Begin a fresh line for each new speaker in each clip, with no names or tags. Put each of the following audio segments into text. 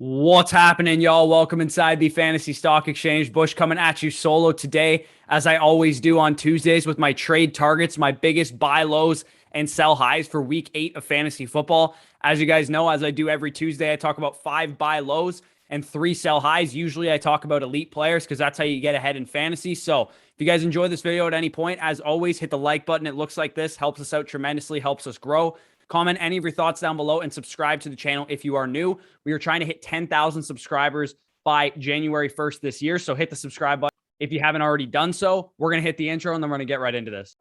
What's happening, y'all? Welcome inside the Fantasy Stock Exchange. Bush coming at you solo today, as I always do on Tuesdays with my trade targets, my biggest buy lows and sell highs for week 8 of fantasy football. As you guys know, as I do every Tuesday, I talk about 5 buy lows and 3 sell highs. Usually I talk about elite players because that's how you get ahead in fantasy. So if you guys enjoy this video at any point, as always, hit the like button. It looks like this helps us out tremendously, helps us grow. Comment any of your thoughts down below and subscribe to the channel if you are new. We are trying to hit 10,000 subscribers by January 1st this year. So hit the subscribe button if you haven't already done so. We're going to hit the intro and then we're going to get right into this.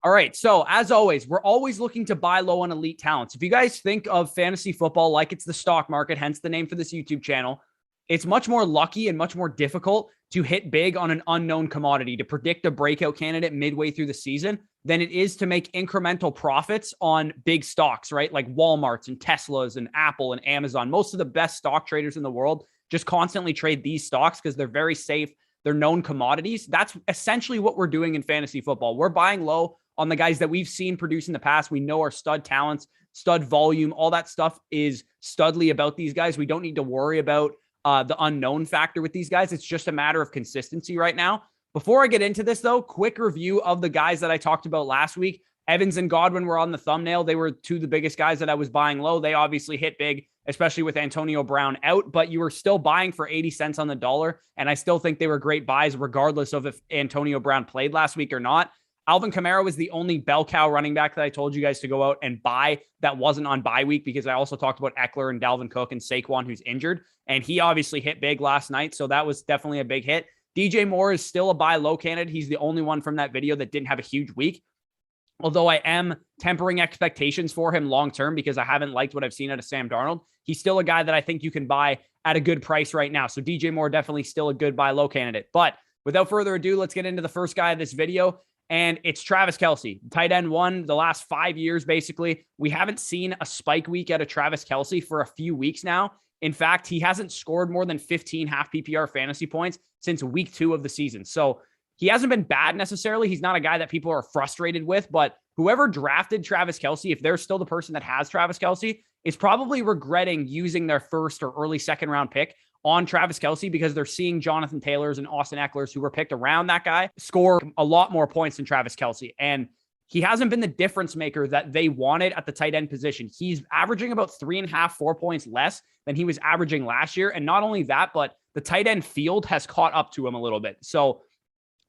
All right, so as always, we're always looking to buy low on elite talents. If you guys think of fantasy football like it's the stock market, hence the name for this YouTube channel, it's much more lucky and much more difficult to hit big on an unknown commodity, to predict a breakout candidate midway through the season, than it is to make incremental profits on big stocks, right? Like Walmarts and Teslas and Apple and Amazon. Most of the best stock traders in the world just constantly trade these stocks because they're very safe. They're known commodities. That's essentially what we're doing in fantasy football. We're buying low on the guys that we've seen produce in the past. We know our stud talents, stud volume, all that stuff is studly about these guys. We don't need to worry about the unknown factor with these guys. It's just a matter of consistency right now. Before I get into this, though, quick review of the guys that I talked about last week. Evans and Godwin were on the thumbnail. They were two of the biggest guys that I was buying low. They obviously hit big, especially with Antonio Brown out, but you were still buying for 80 cents on the dollar. And I still think they were great buys, regardless of if Antonio Brown played last week or not. Alvin Kamara was the only bell cow running back that I told you guys to go out and buy that wasn't on bye week, because I also talked about Eckler and Dalvin Cook and Saquon, who's injured. And he obviously hit big last night. So that was definitely a big hit. DJ Moore is still a buy low candidate. He's the only one from that video that didn't have a huge week. Although I am tempering expectations for him long-term because I haven't liked what I've seen out of Sam Darnold. He's still a guy that I think you can buy at a good price right now. So DJ Moore definitely still a good buy low candidate. But without further ado, let's get into the first guy of this video. And it's Travis Kelce, tight end one, the last 5 years, basically. We haven't seen a spike week out of Travis Kelce for a few weeks now. In fact, he hasn't scored more than 15 half PPR fantasy points since week 2 of the season. So he hasn't been bad necessarily. He's not a guy that people are frustrated with, but whoever drafted Travis Kelce, if they're still the person that has Travis Kelce, is probably regretting using their first or early second round pick on Travis Kelce, because they're seeing Jonathan Taylors and Austin Eckler's, who were picked around that guy, score a lot more points than Travis Kelce. And he hasn't been the difference maker that they wanted at the tight end position. He's averaging about 3.5, 4 points less than he was averaging last year. And not only that, but the tight end field has caught up to him a little bit. So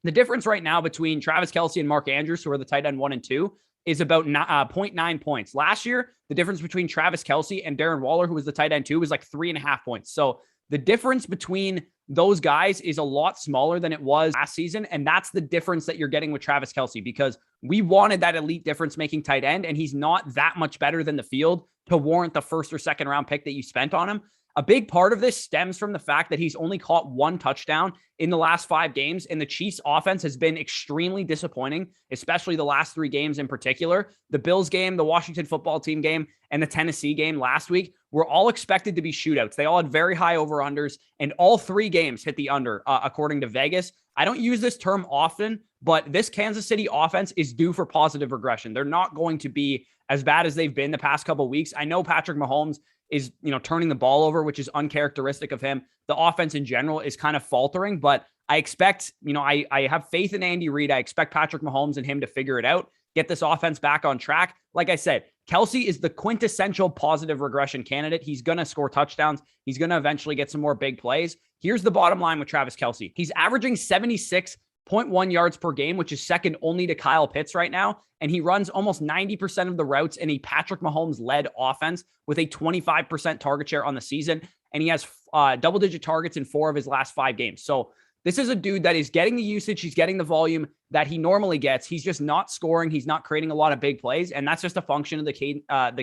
the difference right now between Travis Kelce and Mark Andrews, who are the tight end 1 and 2, is about 0.9 points. Last year, the difference between Travis Kelce and Darren Waller, who was the tight end 2, was like 3.5 points. So the difference between those guys is a lot smaller than it was last season. And that's the difference that you're getting with Travis Kelce, because we wanted that elite difference making tight end, and he's not that much better than the field to warrant the first or second round pick that you spent on him. A big part of this stems from the fact that he's only caught 1 touchdown in the last 5 games, and the Chiefs offense has been extremely disappointing, especially the last 3 games in particular. The Bills game, the Washington football team game, and the Tennessee game last week were all expected to be shootouts. They all had very high over-unders, and all 3 games hit the under, according to Vegas. I don't use this term often, but this Kansas City offense is due for positive regression. They're not going to be as bad as they've been the past couple of weeks. I know Patrick Mahomes is, turning the ball over, which is uncharacteristic of him. The offense in general is kind of faltering, but I expect, I have faith in Andy Reid. I expect Patrick Mahomes and him to figure it out, get this offense back on track. Like I said, Kelce is the quintessential positive regression candidate. He's going to score touchdowns. He's going to eventually get some more big plays. Here's the bottom line with Travis Kelce. He's averaging 76.1 yards per game, which is second only to Kyle Pitts right now. And he runs almost 90% of the routes in a Patrick Mahomes-led offense with a 25% target share on the season. And he has double-digit targets in 4 of his last 5 games. So This is a dude that is getting the usage. He's getting the volume that he normally gets. He's just not scoring. He's not creating a lot of big plays. And that's just a function of the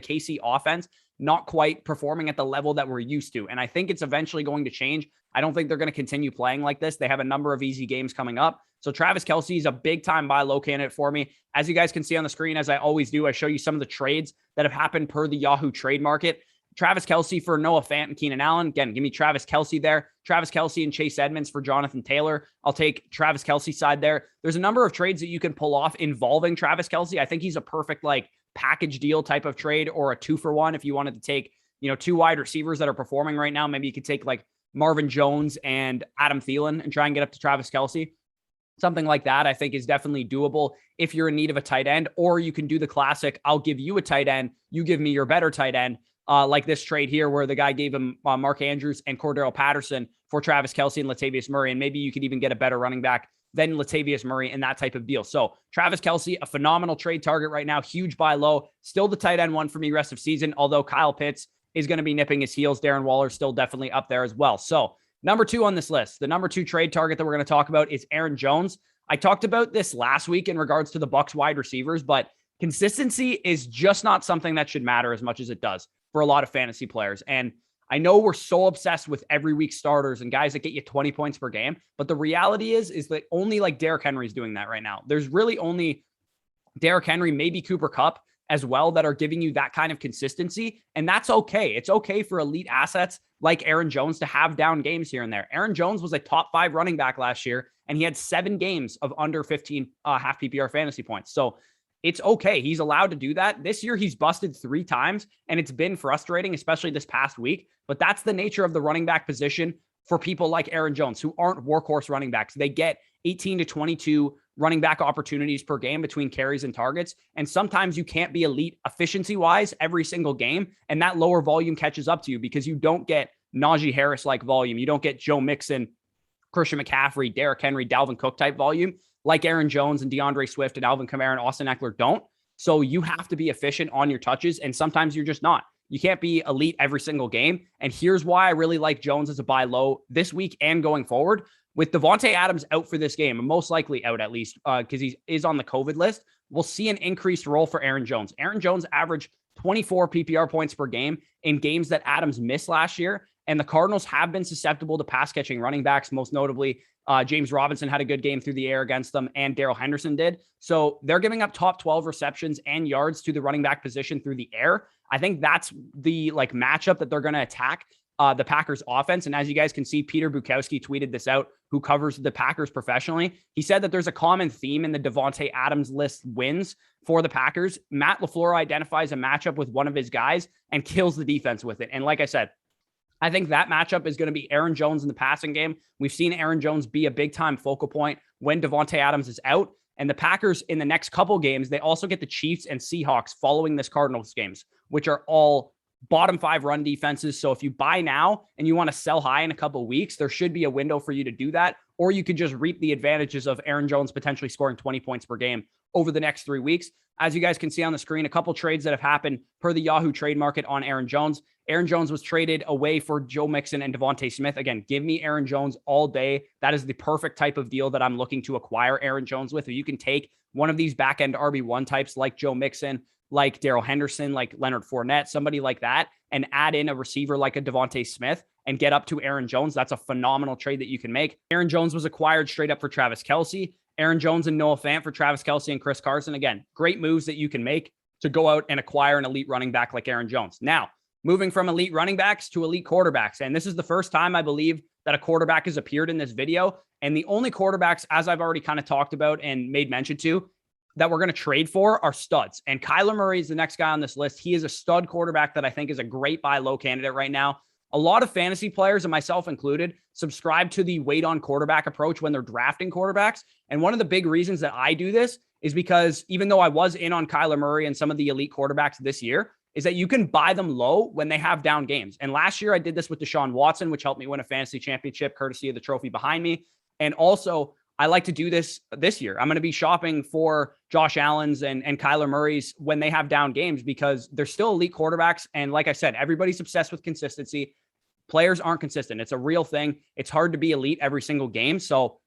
KC offense not quite performing at the level that we're used to. And I think it's eventually going to change. I don't think they're going to continue playing like this. They have a number of easy games coming up. So Travis Kelce is a big time buy low candidate for me. As you guys can see on the screen, as I always do, I show you some of the trades that have happened per the Yahoo trade market. Travis Kelce for Noah Fant and Keenan Allen. Again, give me Travis Kelce there. Travis Kelce and Chase Edmonds for Jonathan Taylor. I'll take Travis Kelce side there. There's a number of trades that you can pull off involving Travis Kelce. I think he's a perfect like package deal type of trade, or a 2-for-1 if you wanted to take, two wide receivers that are performing right now. Maybe you could take like Marvin Jones and Adam Thielen and try and get up to Travis Kelce. Something like that, I think, is definitely doable if you're in need of a tight end. Or you can do the classic, I'll give you a tight end, you give me your better tight end, like this trade here where the guy gave him Mark Andrews and Cordero Patterson for Travis Kelce and Latavius Murray. And maybe you could even get a better running back than Latavius Murray in that type of deal. So Travis Kelce, a phenomenal trade target right now, huge buy low, still the tight end one for me rest of season, although Kyle Pitts is going to be nipping his heels. Darren Waller still definitely up there as well. So number 2 on this list, the number 2 trade target that we're going to talk about is Aaron Jones. I talked about this last week in regards to the Bucs wide receivers, but consistency is just not something that should matter as much as it does for a lot of fantasy players. And I know we're so obsessed with every week starters and guys that get you 20 points per game, but the reality is that only like Derrick Henry is doing that right now. There's really only Derrick Henry, maybe Cooper Kupp as well, that are giving you that kind of consistency. And that's okay. It's okay for elite assets like Aaron Jones to have down games here and there. Aaron Jones was a top 5 running back last year, and he had 7 games of under 15 half PPR fantasy points. So it's okay. He's allowed to do that. This year, he's busted 3 times, and it's been frustrating, especially this past week. But that's the nature of the running back position for people like Aaron Jones, who aren't workhorse running backs. They get 18 to 22 running back opportunities per game between carries and targets. And sometimes you can't be elite efficiency-wise every single game, and that lower volume catches up to you because you don't get Najee Harris-like volume. You don't get Joe Mixon, Christian McCaffrey, Derrick Henry, Dalvin Cook type volume like Aaron Jones and DeAndre Swift and Alvin Kamara and Austin Eckler don't. So you have to be efficient on your touches, and sometimes you're just not. You can't be elite every single game. And here's why I really like Jones as a buy low this week and going forward. With Davante Adams out for this game, and most likely out at least because he is on the COVID list, we'll see an increased role for Aaron Jones. Aaron Jones averaged 24 PPR points per game in games that Adams missed last year. And the Cardinals have been susceptible to pass catching running backs, most notably James Robinson had a good game through the air against them, and Darrell Henderson did. So they're giving up top 12 receptions and yards to the running back position through the air. I think that's the matchup that they're going to attack the Packers offense. And as you guys can see, Peter Bukowski tweeted this out, who covers the Packers professionally. He said that there's a common theme in the Davante Adams list wins for the Packers. Matt LaFleur identifies a matchup with one of his guys and kills the defense with it. And like I said, I think that matchup is going to be Aaron Jones in the passing game. We've seen Aaron Jones be a big-time focal point when Davante Adams is out. And the Packers in the next couple games, they also get the Chiefs and Seahawks following this Cardinals games, which are all bottom 5 run defenses. So if you buy now and you want to sell high in a couple of weeks, there should be a window for you to do that. Or you could just reap the advantages of Aaron Jones potentially scoring 20 points per game over the next 3 weeks. As you guys can see on the screen, a couple trades that have happened per the Yahoo trade market on Aaron Jones. Aaron Jones was traded away for Joe Mixon and Devontae Smith. Again, give me Aaron Jones all day. That is the perfect type of deal that I'm looking to acquire Aaron Jones with. If you can take one of these back-end RB1 types like Joe Mixon, like Darrell Henderson, like Leonard Fournette, somebody like that, and add in a receiver like a Devontae Smith and get up to Aaron Jones, that's a phenomenal trade that you can make. Aaron Jones was acquired straight up for Travis Kelce. Aaron Jones and Noah Fant for Travis Kelce and Chris Carson. Again, great moves that you can make to go out and acquire an elite running back like Aaron Jones. Now, moving from elite running backs to elite quarterbacks. And this is the first time I believe that a quarterback has appeared in this video. And the only quarterbacks, as I've already kind of talked about and made mention to, that we're going to trade for are studs. And Kyler Murray is the next guy on this list. He is a stud quarterback that I think is a great buy low candidate right now. A lot of fantasy players, and myself included, subscribe to the wait on quarterback approach when they're drafting quarterbacks. And one of the big reasons that I do this is because even though I was in on Kyler Murray and some of the elite quarterbacks this year, is that you can buy them low when they have down games. And last year I did this with Deshaun Watson, which helped me win a fantasy championship courtesy of the trophy behind me. And also I like to do this year. I'm going to be shopping for Josh Allen's and Kyler Murray's when they have down games because they're still elite quarterbacks. And like I said, everybody's obsessed with consistency. Players aren't consistent. It's a real thing. It's hard to be elite every single game. So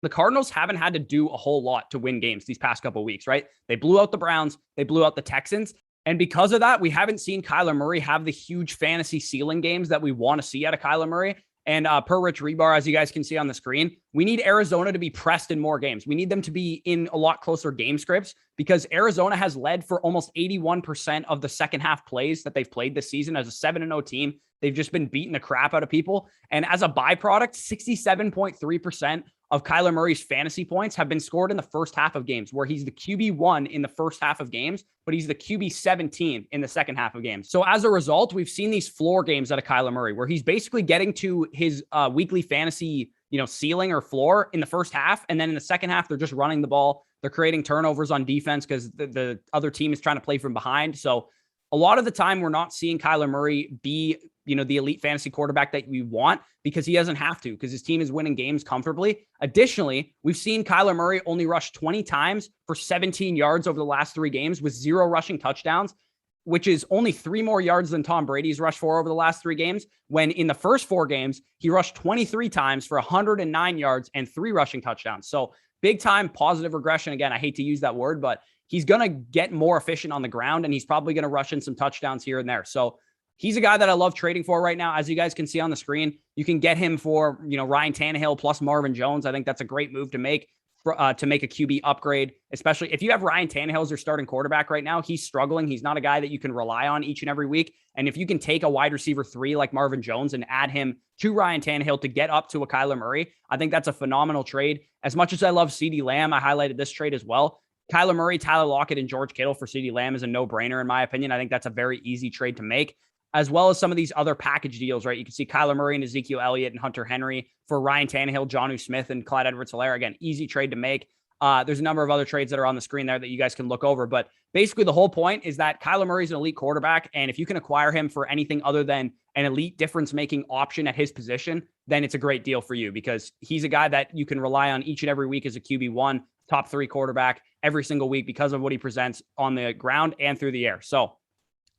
the Cardinals haven't had to do a whole lot to win games these past couple of weeks, right? They blew out the Browns. They blew out the Texans. And because of that, we haven't seen Kyler Murray have the huge fantasy ceiling games that we want to see out of Kyler Murray. And per Rich Rebar, as you guys can see on the screen, we need Arizona to be pressed in more games. We need them to be in a lot closer game scripts because Arizona has led for almost 81% of the second half plays that they've played this season as a 7-0 team. They've just been beating the crap out of people. And as a byproduct, 67.3% of Kyler Murray's fantasy points have been scored in the first half of games, where he's the QB1 in the first half of games, but he's the QB17 in the second half of games. So as a result, we've seen these floor games out of Kyler Murray, where he's basically getting to his weekly fantasy, ceiling or floor in the first half. And then in the second half, they're just running the ball. They're creating turnovers on defense because the other team is trying to play from behind. So a lot of the time, we're not seeing Kyler Murray be, the elite fantasy quarterback that we want because he doesn't have to, because his team is winning games comfortably. Additionally, we've seen Kyler Murray only rush 20 times for 17 yards over the last 3 games with 0 rushing touchdowns, which is only 3 more yards than Tom Brady's rushed for over the last 3 games, when in the first 4 games, he rushed 23 times for 109 yards and 3 rushing touchdowns. So big time positive regression. Again, I hate to use that word, but he's going to get more efficient on the ground, and he's probably going to rush in some touchdowns here and there. So he's a guy that I love trading for right now. As you guys can see on the screen, you can get him for, Ryan Tannehill plus Marvin Jones. I think that's a great move to make a QB upgrade, especially if you have Ryan Tannehill as your starting quarterback right now. He's struggling. He's not a guy that you can rely on each and every week. And if you can take a wide receiver 3 like Marvin Jones and add him to Ryan Tannehill to get up to a Kyler Murray, I think that's a phenomenal trade. As much as I love CeeDee Lamb, I highlighted this trade as well. Kyler Murray, Tyler Lockett, and George Kittle for CeeDee Lamb is a no-brainer in my opinion. I think that's a very easy trade to make, as well as some of these other package deals, right? You can see Kyler Murray and Ezekiel Elliott and Hunter Henry for Ryan Tannehill, Jonnu Smith, and Clyde Edwards-Helaire. Again, easy trade to make. There's a number of other trades that are on the screen there that you guys can look over. But basically, the whole point is that Kyler Murray is an elite quarterback. And if you can acquire him for anything other than an elite difference-making option at his position, then it's a great deal for you, because he's a guy that you can rely on each and every week as a QB1, top 3 quarterback every single week because of what he presents on the ground and through the air. So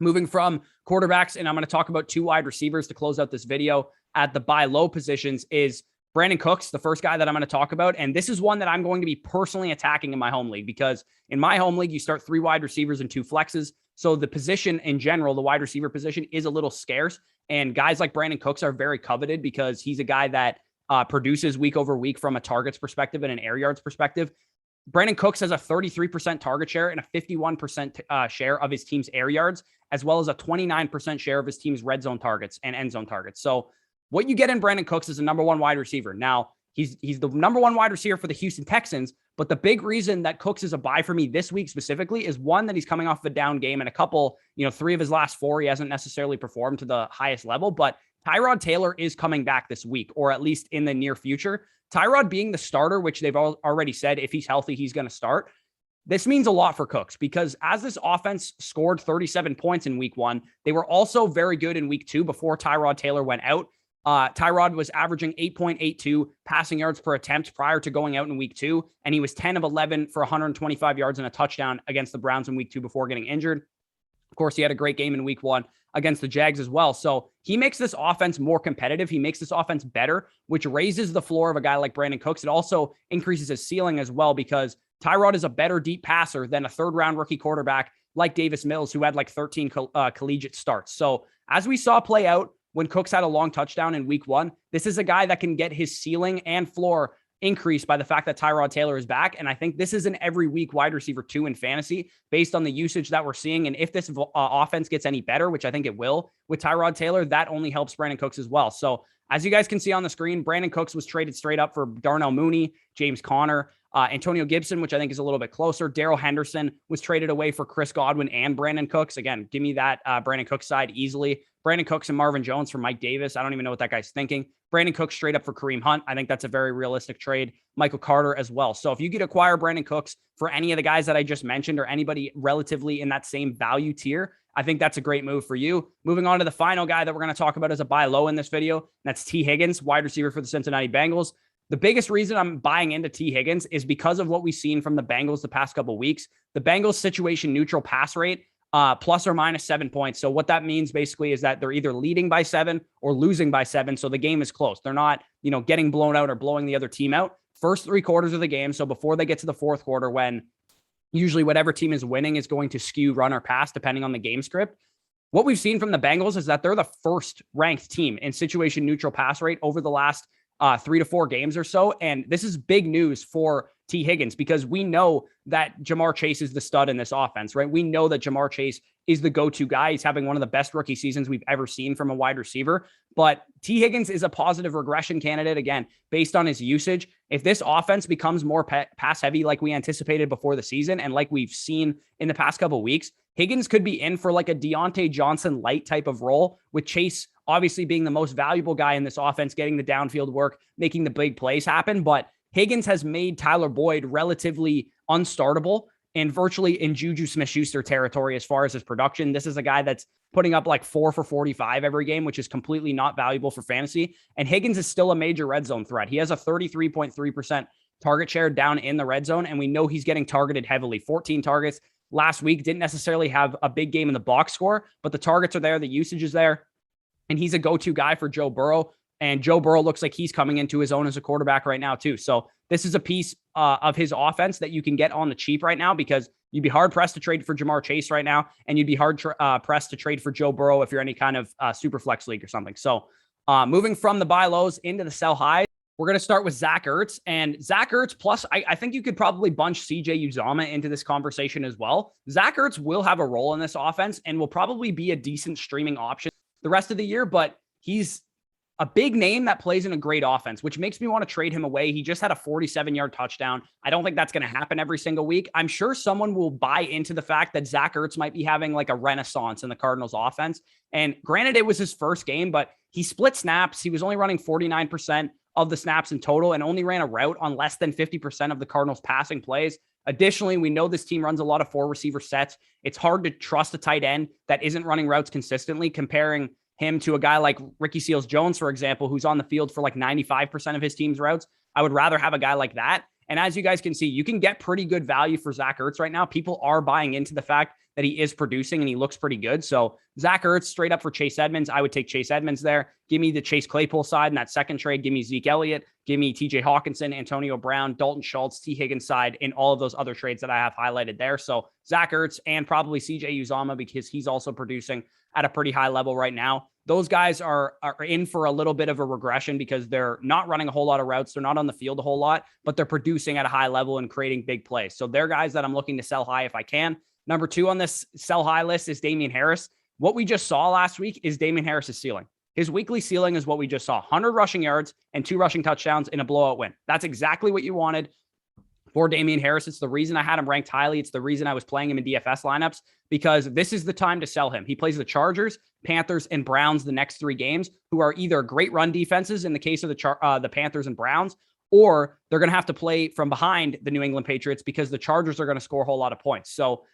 moving from quarterbacks, and I'm going to talk about 2 wide receivers to close out this video at the buy low positions, is Brandin Cooks, the first guy that I'm going to talk about. And this is one that I'm going to be personally attacking in my home league, because in my home league, you start 3 wide receivers and 2 flexes. So the position in general, the wide receiver position, is a little scarce. And guys like Brandin Cooks are very coveted because he's a guy that produces week over week from a targets perspective and an air yards perspective. Brandin Cooks has a 33% target share and a 51% share of his team's air yards, as well as a 29% share of his team's red zone targets and end zone targets. So what you get in Brandin Cooks is a number 1 wide receiver. Now, he's the number 1 wide receiver for the Houston Texans, but the big reason that Cooks is a buy for me this week specifically is, one, that he's coming off of a down game, and a couple, 3 of his last 4, he hasn't necessarily performed to the highest level, but Tyrod Taylor is coming back this week, or at least in the near future. Tyrod being the starter, which they've already said if he's healthy, he's going to start. This means a lot for Cooks, because as this offense scored 37 points in week 1, they were also very good in week 2 before Tyrod Taylor went out. Tyrod was averaging 8.82 passing yards per attempt prior to going out in week 2, and he was 10 of 11 for 125 yards and a touchdown against the Browns in week 2 before getting injured. Of course, he had a great game in week 1 against the Jags as well. So he makes this offense more competitive. He makes this offense better, which raises the floor of a guy like Brandin Cooks. It also increases his ceiling as well, because Tyrod is a better deep passer than a 3rd-round rookie quarterback like Davis Mills, who had like 13 collegiate starts. So as we saw play out when Cooks had a long touchdown in week 1, this is a guy that can get his ceiling and floor increased by the fact that Tyrod Taylor is back. And I think this is an every week wide receiver 2 in fantasy based on the usage that we're seeing. And if this offense gets any better, which I think it will with Tyrod Taylor, that only helps Brandin Cooks as well. So as you guys can see on the screen, Brandin Cooks was traded straight up for Darnell Mooney, James Conner, Antonio Gibson, which I think is a little bit closer. Darrell Henderson was traded away for Chris Godwin and Brandin Cooks. Again, give me that Brandin Cooks side easily. Brandin Cooks and Marvin Jones for Mike Davis. I don't even know what that guy's thinking. Brandin Cooks straight up for Kareem Hunt. I think that's a very realistic trade. Michael Carter as well. So if you could acquire Brandin Cooks for any of the guys that I just mentioned, or anybody relatively in that same value tier, I think that's a great move for you. Moving on to the final guy that we're going to talk about as a buy low in this video. That's T. Higgins, wide receiver for the Cincinnati Bengals. The biggest reason I'm buying into T. Higgins is because of what we've seen from the Bengals the past couple of weeks. The Bengals situation neutral pass rate plus or minus 7 points. So what that means basically is that they're either leading by 7 or losing by 7. So the game is close. They're not, getting blown out or blowing the other team out. First 3 quarters of the game. So before they get to the fourth quarter, when usually whatever team is winning is going to skew run or pass depending on the game script. What we've seen from the Bengals is that they're the first ranked team in situation neutral pass rate over the last 3 to 4 games or so. And this is big news for T. Higgins because we know that Jamar Chase is the stud in this offense, right? We know that Jamar Chase is the go-to guy. He's having one of the best rookie seasons we've ever seen from a wide receiver. But T. Higgins is a positive regression candidate, again, based on his usage. If this offense becomes more pass heavy like we anticipated before the season and like we've seen in the past couple of weeks, Higgins could be in for like a Deontay Johnson light type of role, with Chase obviously being the most valuable guy in this offense, getting the downfield work, making the big plays happen. But Higgins has made Tyler Boyd relatively unstartable and virtually in Juju Smith-Schuster territory as far as his production. This is a guy that's putting up like 4 for 45 every game, which is completely not valuable for fantasy. And Higgins is still a major red zone threat. He has a 33.3% target share down in the red zone, and we know he's getting targeted heavily. 14 targets last week, didn't necessarily have a big game in the box score, but the targets are there, the usage is there, and he's a go-to guy for Joe Burrow. And Joe Burrow looks like he's coming into his own as a quarterback right now too. So this is a piece of his offense that you can get on the cheap right now, because you'd be hard-pressed to trade for Jamar Chase right now, and you'd be hard-pressed to trade for Joe Burrow if you're any kind of super flex league or something. So moving from the buy lows into the sell highs, we're going to start with Zach Ertz. And Zach Ertz, plus I think you could probably bunch CJ Uzomah into this conversation as well. Zach Ertz will have a role in this offense and will probably be a decent streaming option the rest of the year, but he's a big name that plays in a great offense, which makes me want to trade him away. He just had a 47-yard touchdown. I don't think that's going to happen every single week. I'm sure someone will buy into the fact that Zach Ertz might be having like a renaissance in the Cardinals offense. And granted, it was his first game, but he split snaps. He was only running 49% of the snaps in total and only ran a route on less than 50% of the Cardinals passing plays. Additionally, we know this team runs a lot of 4 receiver sets. It's hard to trust a tight end that isn't running routes consistently, comparing him to a guy like Ricky Seals-Jones, for example, who's on the field for like 95% of his team's routes. I would rather have a guy like that. And as you guys can see, you can get pretty good value for Zach Ertz right now. People are buying into the fact that he is producing and he looks pretty good. So Zach Ertz straight up for Chase Edmonds. I would take Chase Edmonds there. Give me the Chase Claypool side in that second trade. Give me Zeke Elliott. Give me TJ Hawkinson, Antonio Brown, Dalton Schultz, T. Higgins side in all of those other trades that I have highlighted there. So Zach Ertz and probably CJ Uzomah, because he's also producing at a pretty high level right now. Those guys are in for a little bit of a regression because they're not running a whole lot of routes. They're not on the field a whole lot, but they're producing at a high level and creating big plays. So they're guys that I'm looking to sell high if I can. Number 2 on this sell high list is Damien Harris. What we just saw last week is Damien Harris's ceiling. His weekly ceiling is what we just saw: 100 rushing yards and 2 rushing touchdowns in a blowout win. That's exactly what you wanted for Damien Harris. It's the reason I had him ranked highly. It's the reason I was playing him in DFS lineups, because this is the time to sell him. He plays the Chargers, Panthers, and Browns the next 3 games, who are either great run defenses in the case of the Panthers and Browns, or they're going to have to play from behind the New England Patriots because the Chargers are going to score a whole lot of points. So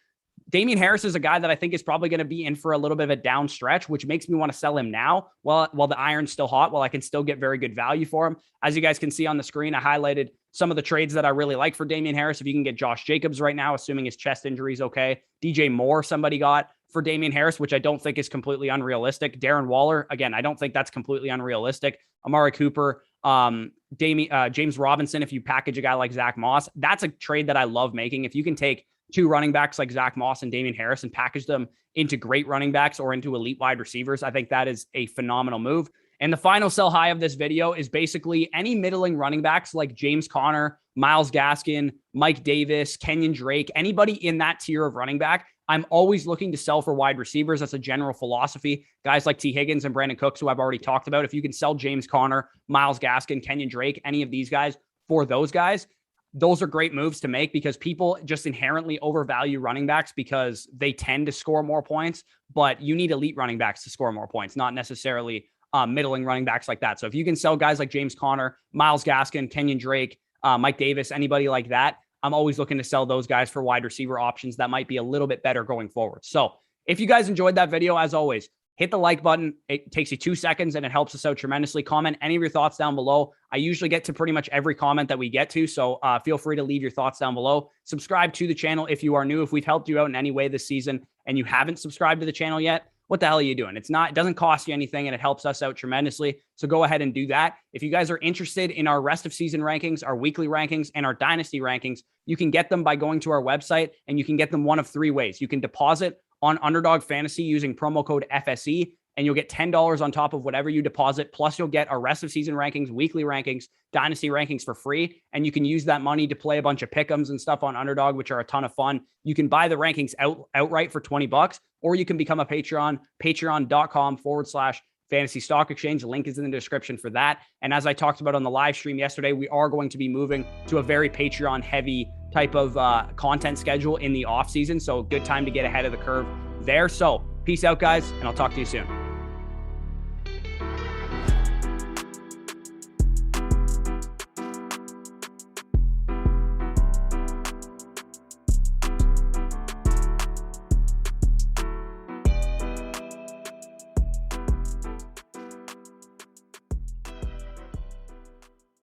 Damien Harris is a guy that I think is probably going to be in for a little bit of a down stretch, which makes me want to sell him now while the iron's still hot, while I can still get very good value for him. As you guys can see on the screen, I highlighted some of the trades that I really like for Damien Harris. If you can get Josh Jacobs right now, assuming his chest injury is okay. DJ Moore, somebody got for Damien Harris, which I don't think is completely unrealistic. Darren Waller, again, I don't think that's completely unrealistic. Amari Cooper, James Robinson, if you package a guy like Zach Moss, that's a trade that I love making. If you can take 2 running backs like Zach Moss and Damien Harris and package them into great running backs or into elite wide receivers, I think that is a phenomenal move. And the final sell high of this video is basically any middling running backs like James Conner, Myles Gaskin, Mike Davis, Kenyon Drake, anybody in that tier of running back. I'm always looking to sell for wide receivers. That's a general philosophy. Guys like T. Higgins and Brandin Cooks, who I've already talked about. If you can sell James Conner, Myles Gaskin, Kenyon Drake, any of these guys for those guys, those are great moves to make, because people just inherently overvalue running backs because they tend to score more points, but you need elite running backs to score more points, not necessarily middling running backs like that. So if you can sell guys like James Conner, Myles Gaskin, Kenyon Drake, Mike Davis, anybody like that, I'm always looking to sell those guys for wide receiver options that might be a little bit better going forward. So if you guys enjoyed that video, as always, hit the like button. It takes you 2 seconds and it helps us out tremendously. Comment any of your thoughts down below. I usually get to pretty much every comment that we get to, so feel free to leave your thoughts down below. Subscribe to the channel if you are new. If we've helped you out in any way this season and you haven't subscribed to the channel yet, what the hell are you doing? It doesn't cost you anything, and it helps us out tremendously. So go ahead and do that. If you guys are interested in our rest of season rankings, our weekly rankings, and our dynasty rankings, you can get them by going to our website, and you can get them one of three ways. You can deposit on Underdog Fantasy using promo code FSE, and you'll get $10 on top of whatever you deposit. Plus, you'll get our rest of season rankings, weekly rankings, dynasty rankings for free. And you can use that money to play a bunch of pick'ems and stuff on Underdog, which are a ton of fun. You can buy the rankings outright for $20, or you can become a Patreon, patreon.com/fantasy stock exchange. The link is in the description for that. And as I talked about on the live stream yesterday, we are going to be moving to a very Patreon heavy type of content schedule in the off season. So good time to get ahead of the curve there. So peace out, guys, and I'll talk to you soon.